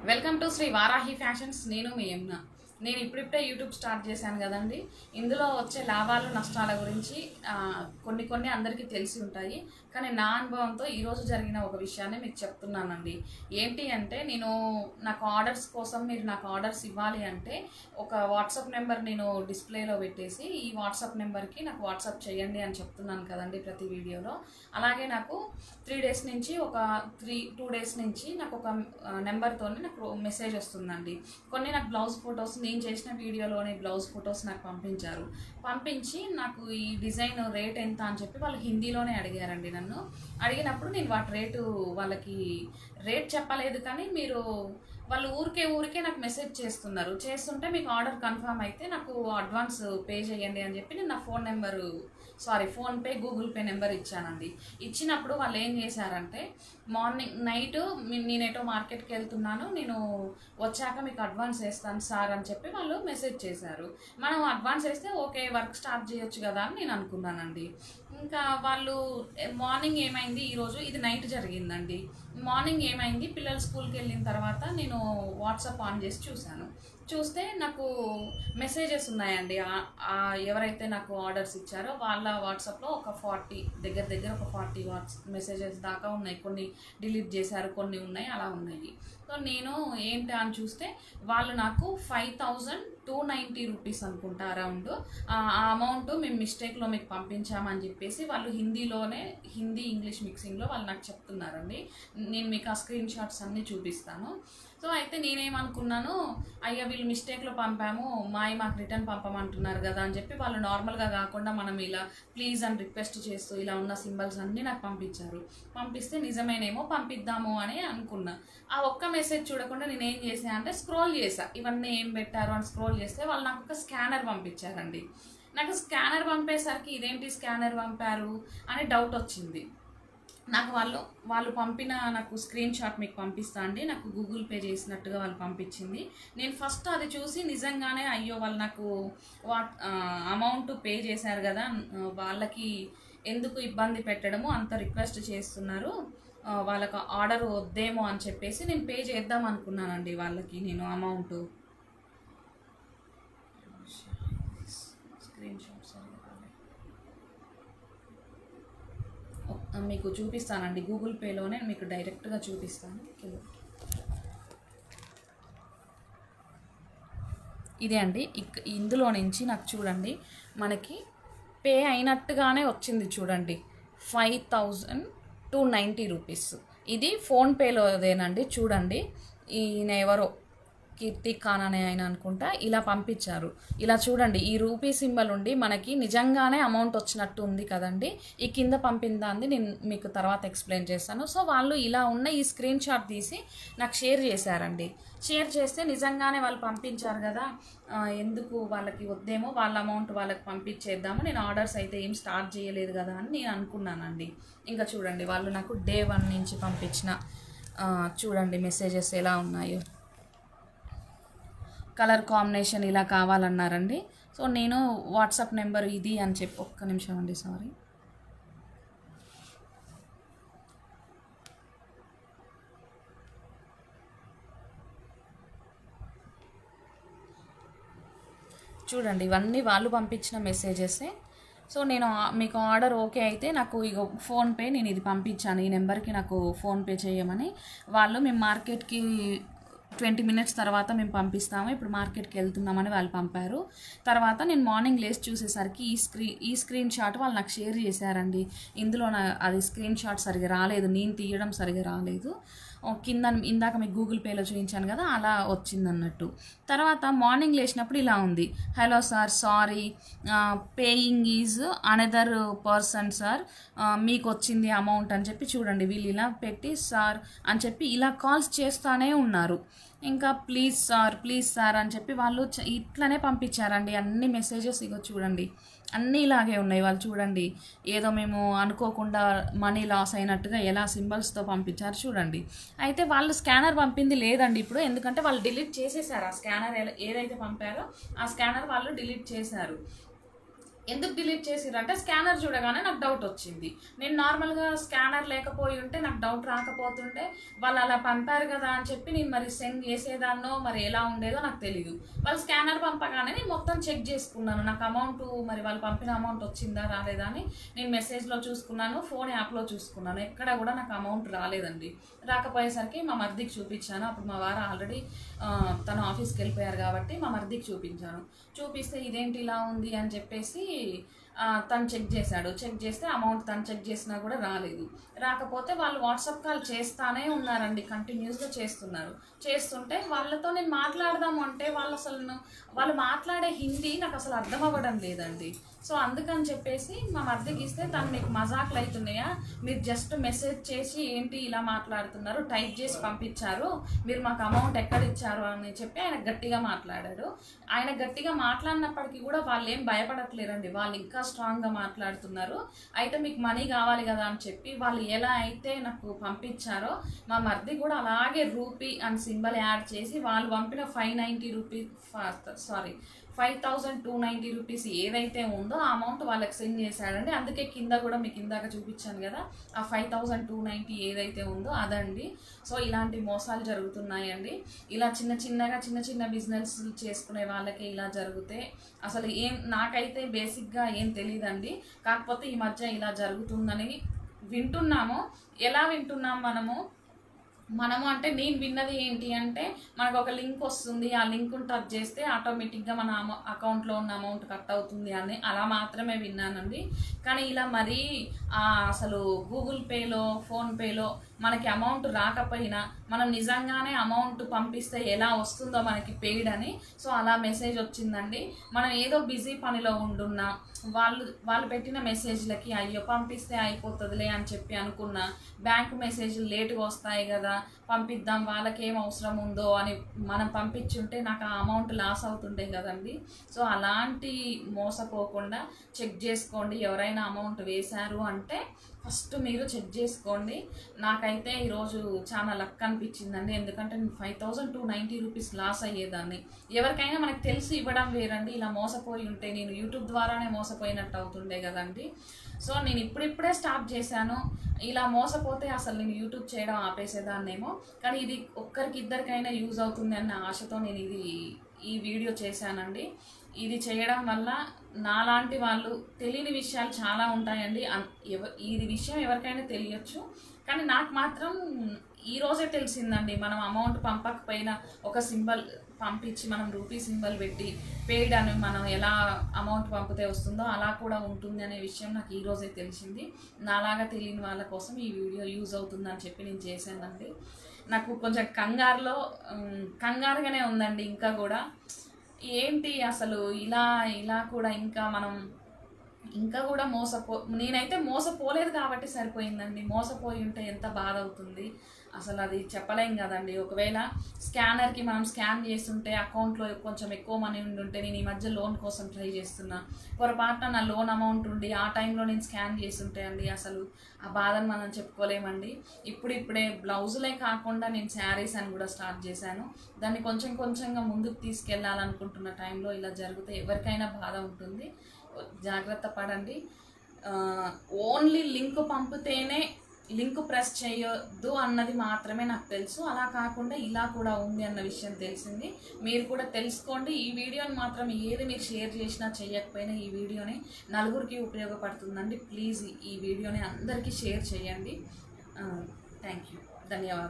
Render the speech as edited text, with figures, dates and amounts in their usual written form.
Welcome to Shri Varahi fashions. నేను మీ యమున. నేను ఇప్పుడిప్పుడే యూట్యూబ్ స్టార్ట్ చేశాను కదండి. ఇందులో వచ్చే లాభాలు నష్టాల గురించి కొన్ని అందరికీ తెలిసి ఉంటాయి. కానీ నా అనుభవంతో ఈరోజు జరిగిన ఒక విషయాన్ని మీకు చెప్తున్నానండి. ఏంటి అంటే, నాకు ఆర్డర్స్ కోసం మీరు నాకు ఆర్డర్స్ ఇవ్వాలి అంటే ఒక వాట్సాప్ నెంబర్ నేను డిస్ప్లేలో పెట్టేసి ఈ వాట్సాప్ నెంబర్కి నాకు వాట్సాప్ చేయండి అని చెప్తున్నాను కదండి ప్రతి వీడియోలో. అలాగే నాకు 3 డేస్ నుంచి ఒక 2 డేస్ నుంచి నాకు ఒక నెంబర్తో నాకు మెసేజ్ వస్తుందండి. కొన్ని నాకు బ్లౌజ్ ఫొటోస్, నేను చేసిన వీడియోలోని బ్లౌజ్ ఫొటోస్ నాకు పంపించి నాకు ఈ డిజైన్ రేట్ ఎంత అని చెప్పి వాళ్ళు హిందీలోనే అడిగారండి. నన్ను అడిగినప్పుడు నేను వాటి వాళ్ళకి రేట్ చెప్పలేదు. కానీ వాళ్ళు ఊరికే నాకు మెసేజ్ చేస్తుంటే మీకు ఆర్డర్ కన్ఫర్మ్ అయితే నాకు అడ్వాన్స్ పే చేయండి అని చెప్పి నేను నా ఫోన్పే గూగుల్ పే నెంబర్ ఇచ్చానండి. ఇచ్చినప్పుడు వాళ్ళు ఏం చేశారంటే, నైట్ నేనేటో మార్కెట్కి వెళ్తున్నాను, నేను వచ్చాక మీకు అడ్వాన్స్ వేస్తాను సార్ అని చెప్పి వాళ్ళు మెసేజ్ చేశారు. మనం అడ్వాన్స్ వేస్తే ఓకే, వర్క్ స్టార్ట్ చేయొచ్చు కదా అని నేను అనుకున్నానండి. ఇంకా వాళ్ళు మార్నింగ్ ఏమైంది, ఈరోజు ఇది నైట్ జరిగిందండి. మార్నింగ్ ఏమైంది, పిల్లలు స్కూల్కి వెళ్ళిన తర్వాత నేను వాట్సాప్ ఆన్ చేసి చూస్తే నాకు మెసేజెస్ ఉన్నాయండి. ఎవరైతే నాకు ఆర్డర్స్ ఇచ్చారో వాళ్ళ వాట్సాప్లో ఒక 40 దగ్గర ఒక 40 మెసేజెస్ దాకా ఉన్నాయి. కొన్ని డిలీట్ చేశారు, కొన్ని ఉన్నాయి, అలా ఉన్నాయి. సో నేను ఏంటి అని చూస్తే వాళ్ళు నాకు 5290 రూపీస్ అనుకుంటా అరౌండ్ ఆ అమౌంట్ మేము మిస్టేక్లో మీకు పంపించామని చెప్పేసి వాళ్ళు హిందీ ఇంగ్లీష్ మిక్సింగ్లో వాళ్ళు నాకు చెప్తున్నారండి. నేను మీకు ఆ స్క్రీన్ షాట్స్ అన్నీ చూపిస్తాను. సో అయితే నేనేమనుకున్నాను, అయ్యా వీళ్ళు మిస్టేక్లో పంపాము, మాకు రిటర్న్ పంపమంటున్నారు కదా అని చెప్పి వాళ్ళు నార్మల్గా కాకుండా మనం ఇలా ప్లీజ్ అని రిక్వెస్ట్ చేస్తూ ఇలా ఉన్న సింబల్స్ అన్నీ నాకు పంపిస్తే నిజమేనేమో పంపిద్దాము అని అనుకున్నా. ఆ ఒక్క మెసేజ్ చూడకుండా నేను ఏం చేసా అంటే స్క్రోల్ చేసా, ఇవన్నీ ఏం పెట్టారు అని స్క్రోల్ చేస్తే వాళ్ళు నాకు ఒక స్కానర్ పంపించారండి. నాకు స్కానర్ పంపేసరికి ఇదేంటి స్కానర్ పంపారు అని డౌట్ వచ్చింది నాకు. వాళ్ళు పంపిన నాకు స్క్రీన్ షాట్ మీకు పంపిస్తా అండి. నాకు గూగుల్ పే చేసినట్టుగా వాళ్ళు పంపించింది. నేను ఫస్ట్ అది చూసి నిజంగానే అయ్యో వాళ్ళు నాకు అమౌంట్ పే చేశారు కదా, వాళ్ళకి ఎందుకు ఇబ్బంది పెట్టడము, అంత రిక్వెస్ట్ చేస్తున్నారు, వాళ్ళకి ఆర్డర్ వద్దేమో అని చెప్పేసి నేను పే చేద్దాం అనుకున్నానండి వాళ్ళకి. నేను అమౌంట్ స్క్రీన్ షాట్ మీకు చూపిస్తానండి. గూగుల్ పేలోనే మీకు డైరెక్ట్గా చూపిస్తాను. ఇదే అండి, ఇందులో నుంచి నాకు చూడండి మనకి పే అయినట్టుగానే వచ్చింది చూడండి, 5290 రూపీస్. ఇది ఫోన్పేలోదేనండి. చూడండి, ఈయన ఎవరో కీర్తి ఖాన్ అనే ఆయన అనుకుంటా ఇలా పంపించారు. ఇలా చూడండి, ఈ రూపీ సింబల్ ఉండి మనకి నిజంగానే అమౌంట్ వచ్చినట్టు ఉంది కదండి. ఈ కింద పంపిందాన్ని నేను మీకు తర్వాత ఎక్స్ప్లెయిన్ చేస్తాను. సో వాళ్ళు ఇలా ఉన్న ఈ స్క్రీన్ షాట్ తీసి నాకు షేర్ చేశారండి. షేర్ చేస్తే నిజంగానే వాళ్ళు పంపించారు కదా, ఎందుకు వాళ్ళకి వద్దేమో, వాళ్ళ అమౌంట్ వాళ్ళకి పంపించేద్దాము, నేను ఆర్డర్స్ అయితే ఏం స్టార్ట్ చేయలేదు కదా అని నేను అనుకున్నానండి. ఇంకా చూడండి, వాళ్ళు నాకు డే 1 నుంచి పంపించిన చూడండి మెసేజెస్ ఎలా ఉన్నాయో. కలర్ కాంబినేషన్ ఇలా కావాలన్నారండి. సో నేను వాట్సాప్ నెంబర్ ఇది అని చెప్పి, ఒక్క నిమిషం అండి, సారీ. చూడండి, ఇవన్నీ వాళ్ళు పంపించిన మెసేజెసే. సో నేను మీకు ఆర్డర్ ఓకే అయితే నాకు ఇగో ఫోన్పే, నేను ఇది పంపించాను, ఈ నెంబర్కి నాకు ఫోన్పే చేయమని. మేము మార్కెట్కి 20 మినిట్స్ తర్వాత మేము పంపిస్తాము, ఇప్పుడు మార్కెట్కి వెళ్తున్నామని వాళ్ళు పంపారు. తర్వాత నేను మార్నింగ్ లేసి చూసేసరికి ఈ స్క్రీన్ షాట్ వాళ్ళు నాకు షేర్ చేశారండి. ఇందులో అది స్క్రీన్ షాట్ సరిగా రాలేదు, నేను తీయడం సరిగా రాలేదు. కింద ఇందాక మీకు గూగుల్ పేలో చూపించాను కదా, అలా వచ్చిందన్నట్టు. తర్వాత మార్నింగ్ లేచినప్పుడు ఇలా ఉంది, hello sir, sorry, paying is another person sir, మీకు వచ్చింది అమౌంట్ అని చెప్పి చూడండి. వీళ్ళు ఇలా పెట్టి సార్ అని చెప్పి ఇలా కాల్స్ చేస్తూనే ఉన్నారు. ఇంకా ప్లీజ్ సార్ అని చెప్పి వాళ్ళు ఇట్లనే పంపించారండి అన్ని మెసేజెస్. ఇగో చూడండి, అన్నీ ఇలాగే ఉన్నాయి. వాళ్ళు చూడండి, ఏదో మేము అనుకోకుండా మనీ లాస్ అయినట్టుగా ఎలా సింబల్స్తో పంపించారు చూడండి. అయితే వాళ్ళు స్కానర్ పంపింది లేదండి ఇప్పుడు, ఎందుకంటే వాళ్ళు డిలీట్ చేసేసారు. ఆ స్కానర్ ఏదైతే పంపారో ఆ స్కానర్ వాళ్ళు డిలీట్ చేశారు. ఎందుకు డిలీట్ చేసిరంటే స్కానర్ చూడగానే నాకు డౌట్ వచ్చింది. నేను నార్మల్గా స్కానర్ లేకపోయి ఉంటే నాకు డౌట్ రాకపోతుంటే వాళ్ళు అలా పంపారు కదా అని చెప్పి నేను మరి సెండ్ చేసేదాన్నో మరి ఎలా ఉండేదో నాకు తెలియదు. వాళ్ళు స్కానర్ పంపగానే నేను మొత్తం చెక్ చేసుకున్నాను, నాకు అమౌంట్ మరి వాళ్ళు పంపిన అమౌంట్ వచ్చిందా రాలేదా అని నేను మెసేజ్లో చూసుకున్నాను, ఫోన్ యాప్లో చూసుకున్నాను. ఎక్కడ కూడా నాకు అమౌంట్ రాలేదండి. రాకపోయేసరికి మా మర్దికి చూపించాను. అప్పుడు మా వారు ఆల్రెడీ తన ఆఫీస్కి వెళ్ళిపోయారు కాబట్టి మా మర్దికి చూపించాను. చూపిస్తే ఇదేంటి ఇలా ఉంది అని చెప్పేసి తను చెక్ చేశాడు. చెక్ చేస్తే అమౌంట్ తను చెక్ చేసినా కూడా రాలేదు. రాకపోతే వాళ్ళు వాట్సాప్ కాల్ చేస్తానే ఉన్నారండి, కంటిన్యూస్గా చేస్తున్నారు. చేస్తుంటే వాళ్ళతో నేను మాట్లాడదాము అంటే వాళ్ళు మాట్లాడే హిందీ నాకు అసలు అర్థం అవ్వడం లేదండి. సో అందుకని చెప్పేసి మా మర్దికి ఇస్తే తను మీకు మజాకులు అవుతున్నాయా, మీరు జస్ట్ మెసేజ్ చేసి ఏంటి ఇలా మాట్లాడుతున్నారు, టైప్ చేసి పంపించారు, మీరు మాకు అమౌంట్ ఎక్కడ ఇచ్చారు అని చెప్పి ఆయన గట్టిగా మాట్లాడాడు. ఆయన గట్టిగా మాట్లాడినప్పటికీ కూడా వాళ్ళు ఏం భయపడట్లేరండి, వాళ్ళు ఇంకా స్ట్రాంగ్గా మాట్లాడుతున్నారు. అయితే మీకు మనీ కావాలి కదా అని చెప్పి వాళ్ళు ఎలా అయితే నాకు పంపించారో మా మర్ది కూడా అలాగే రూపీ అని సింబల్ యాడ్ చేసి వాళ్ళు పంపిన 5,290 రూపీస్ ఏదైతే ఉందో ఆ అమౌంట్ వాళ్ళకి సెండ్ చేశాడండి. అందుకే కింద కూడా మీకు ఇందాక చూపించాను కదా, ఆ 5,290 ఏదైతే ఉందో అదండి. సో ఇలాంటి మోసాలు జరుగుతున్నాయండి. ఇలా చిన్న చిన్న బిజినెస్ చేసుకునే వాళ్ళకి ఇలా జరిగితే అసలు నాకైతే బేసిక్గా ఏం తెలియదండి. కాకపోతే ఈ మధ్య ఇలా జరుగుతుందని వింటున్నాము. ఎలా వింటున్నాం మనము అంటే నేను విన్నది ఏంటి అంటే, మనకు ఒక లింక్ వస్తుంది, ఆ లింక్ను టచ్ చేస్తే ఆటోమేటిక్గా మన అకౌంట్లో ఉన్న అమౌంట్ కట్ అవుతుంది అని అలా మాత్రమే విన్నానండి. కానీ ఇలా మరీ అసలు గూగుల్ పేలో ఫోన్పేలో మనకి అమౌంట్ రాకపోయినా మనం నిజంగానే అమౌంట్ పంపిస్తే ఎలా వస్తుందో మనకి పెయిడ్ అని సో అలా మెసేజ్ వచ్చిందండి. మనం ఏదో బిజీ పనిలో ఉండున్నా వాళ్ళు పెట్టిన మెసేజ్లకి అయ్యో పంపిస్తే అయిపోతుందిలే అని చెప్పి అనుకున్నా, బ్యాంకు మెసేజ్లు లేటుగా వస్తాయి కదా పంపిద్దాం వాళ్ళకి ఏం అవసరం ఉందో అని మనం పంపించుంటే నాకు ఆ అమౌంట్ లాస్ అవుతుండే కదండి. సో అలాంటి మోసపోకుండా చెక్ చేసుకోండి. ఎవరైనా అమౌంట్ వేశారు అంటే ఫస్ట్ మీరు చెక్ చేసుకోండి. నాకైతే ఈరోజు చాలా లక్ అనిపించిందండి, ఎందుకంటే నేను 5,290 రూపీస్ లాస్ అయ్యేదాన్ని. ఎవరికైనా మనకు తెలిసి ఇవ్వడం వేరండి, ఇలా మోసపోయి ఉంటే నేను యూట్యూబ్ ద్వారానే మోసపోయినట్టు అవుతుండే కదండి. సో నేను ఇప్పుడిప్పుడే స్టార్ట్ చేశాను, ఇలా మోసపోతే అసలు నేను యూట్యూబ్ చేయడం ఆపేసేదాన్నేమో. కానీ ఇది ఒక్కరికి ఇద్దరికైనా యూజ్ అవుతుంది అన్న ఆశతో నేను ఈ వీడియో చేశానండి. ఇది చేయడం వల్ల నాలాంటి వాళ్ళు తెలియని విషయాలు చాలా ఉంటాయండి. ఇది విషయం ఎవరికైనా తెలియచ్చు, కానీ నాకు మాత్రం ఈరోజే తెలిసిందండి. మనం అమౌంట్ పంపకపోయినా ఒక సింబల్ పంపించి మనం రూపీ సింబల్ పెట్టి పెయిడ్ అని మనం ఎలా అమౌంట్ పంపితే వస్తుందో అలా కూడా ఉంటుంది అనే విషయం నాకు ఈరోజే తెలిసింది. నాలాగా తెలియని వాళ్ళ కోసం ఈ వీడియో యూజ్ అవుతుందని చెప్పి నేను చేశానండి. నాకు కొంచెం కంగారుగానే ఉందండి. ఇంకా కూడా ఏంటి అసలు ఇలా కూడా ఇంకా కూడా నేనైతే మోసపోలేదు కాబట్టి సరిపోయిందండి. మోసపోయి ఉంటే ఎంత బాధ అవుతుంది అసలు అది చెప్పలేం కదండి. ఒకవేళ స్కానర్కి మనం స్కాన్ చేస్తుంటే అకౌంట్లో కొంచెం ఎక్కువ మనీ ఉంటే, నేను ఈ మధ్య లోన్ కోసం ట్రై చేస్తున్నా, పొరపాటున నా లోన్ అమౌంట్ ఉండి ఆ టైంలో నేను స్కాన్ చేస్తుంటే అండి అసలు ఆ బాధను మనం చెప్పుకోలేమండి. ఇప్పుడిప్పుడే బ్లౌజులే కాకుండా నేను శారీస్ అని కూడా స్టార్ట్ చేశాను. దాన్ని కొంచెంగా ముందుకు తీసుకెళ్ళాలనుకుంటున్న టైంలో ఇలా జరిగితే ఎవరికైనా బాధ ఉంటుంది. జాగ్రత్త పడండి. ఓన్లీ లింక్ పంపితేనే లింక్ ప్రెస్ చేయొద్దు అన్నది మాత్రమే నాకు తెలుసు. అలా కాకుండా ఇలా కూడా ఉంది అన్న విషయం తెలిసింది. మీరు కూడా తెలుసుకోండి. ఈ వీడియోని మాత్రం ఏది మీరు షేర్ చేసినా చేయకపోయినా ఈ వీడియోని నలుగురికి ఉపయోగపడుతుందండి. ప్లీజ్ ఈ వీడియోని అందరికీ షేర్ చేయండి. థ్యాంక్ యూ, ధన్యవాదాలు.